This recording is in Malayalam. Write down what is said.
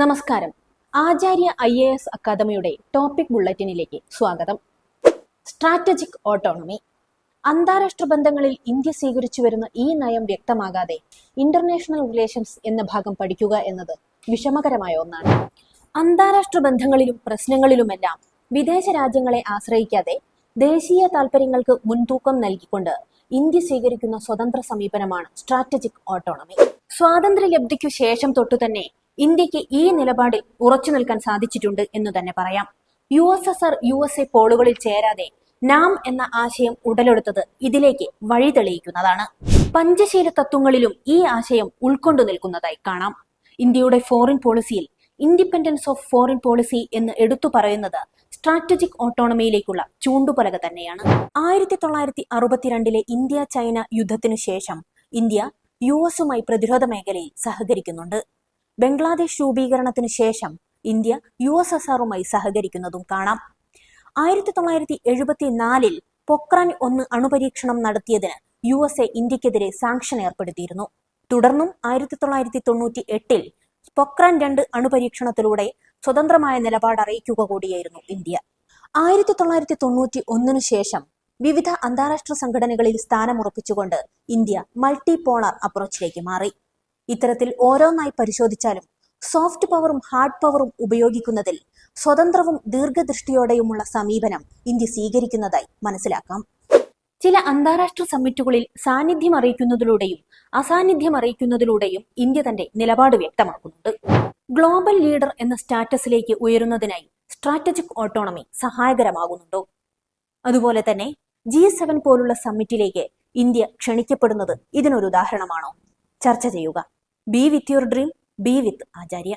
നമസ്കാരം. ആചാര്യ IAS അക്കാദമിയുടെ ടോപ്പിക് ബുള്ളറ്റിനിലേക്ക് സ്വാഗതം. Strategic autonomy. അന്താരാഷ്ട്ര ബന്ധങ്ങളിൽ ഇന്ത്യ സ്വീകരിച്ചു വരുന്ന ഈ നയം വ്യക്തമാകാതെ ഇന്റർനാഷണൽ റിലേഷൻസ് എന്ന ഭാഗം പഠിക്കുക എന്നത് വിഷമകരമായ ഒന്നാണ്. അന്താരാഷ്ട്ര ബന്ധങ്ങളിലും പ്രശ്നങ്ങളിലുമെല്ലാം വിദേശ രാജ്യങ്ങളെ ആശ്രയിക്കാതെ ദേശീയ താൽപര്യങ്ങൾക്ക് മുൻതൂക്കം നൽകിക്കൊണ്ട് ഇന്ത്യ സ്വീകരിക്കുന്ന സ്വതന്ത്ര സമീപനമാണ് സ്ട്രാറ്റജിക് ഓട്ടോണമി. സ്വാതന്ത്ര്യലബ്ധിക്കു ശേഷം തൊട്ടുതന്നെ ഇന്ത്യക്ക് ഈ നിലപാടിൽ ഉറച്ചു നിൽക്കാൻ സാധിച്ചിട്ടുണ്ട് എന്ന് തന്നെ പറയാം. USSR USA പോളുകളിൽ ചേരാതെ നാം എന്ന ആശയം ഉടലെടുത്തത് ഇതിലേക്ക് വഴി തെളിയിക്കുന്നതാണ്. പഞ്ചശീല തത്വങ്ങളിലും ഈ ആശയം ഉൾക്കൊണ്ടു നിൽക്കുന്നതായി കാണാം. ഇന്ത്യയുടെ ഫോറിൻ പോളിസിയിൽ ഇൻഡിപെൻഡൻസ് ഓഫ് ഫോറിൻ പോളിസി എന്ന് എടുത്തു പറയുന്നത് സ്ട്രാറ്റജിക് ഓട്ടോണമിയിലേക്കുള്ള ചൂണ്ടുപലക തന്നെയാണ്. 1962 ഇന്ത്യ ചൈന യുദ്ധത്തിനു ശേഷം ഇന്ത്യ US പ്രതിരോധ മേഖലയിൽ സഹകരിക്കുന്നുണ്ട്. ബംഗ്ലാദേശ് രൂപീകരണത്തിനു ശേഷം ഇന്ത്യ USSR സഹകരിക്കുന്നതും കാണാം. 1974 പൊക്രാൻ 1 അണുപരീക്ഷണം നടത്തിയതിന് USA ഇന്ത്യക്കെതിരെ സാങ്ഷൻ ഏർപ്പെടുത്തിയിരുന്നു. തുടർന്നും 1998 പൊക്രാൻ 2 അണുപരീക്ഷണത്തിലൂടെ സ്വതന്ത്രമായ നിലപാട് അറിയിക്കുക കൂടിയായിരുന്നു ഇന്ത്യ. 1991 ശേഷം വിവിധ അന്താരാഷ്ട്ര സംഘടനകളിൽ സ്ഥാനമുറപ്പിച്ചുകൊണ്ട് ഇന്ത്യ മൾട്ടി പോളാർ അപ്രോച്ചിലേക്ക് മാറി. ഇത്തരത്തിൽ ഓരോന്നായി പരിശോധിച്ചാലും സോഫ്റ്റ് പവറും ഹാർഡ് പവറും ഉപയോഗിക്കുന്നതിൽ സ്വതന്ത്രവും ദീർഘദൃഷ്ടിയോടെയുമുള്ള സമീപനം ഇന്ത്യ സ്വീകരിക്കുന്നതായി മനസ്സിലാക്കാം. ചില അന്താരാഷ്ട്ര സമ്മിറ്റുകളിൽ സാന്നിധ്യം അറിയിക്കുന്നതിലൂടെയും അസാന്നിധ്യം അറിയിക്കുന്നതിലൂടെയും ഇന്ത്യ തന്റെ നിലപാട് വ്യക്തമാക്കുന്നുണ്ട്. ഗ്ലോബൽ ലീഡർ എന്ന സ്റ്റാറ്റസിലേക്ക് ഉയരുന്നതിനായി സ്ട്രാറ്റജിക് ഓട്ടോണമി സഹായകരമാകുന്നുണ്ടോ? അതുപോലെ തന്നെ G7 പോലുള്ള സമ്മിറ്റിലേക്ക് ഇന്ത്യ ക്ഷണിക്കപ്പെടുന്നത് ഇതിനൊരു ഉദാഹരണമാണോ? ചർച്ച ചെയ്യുക. B with your dream, B with Acharya.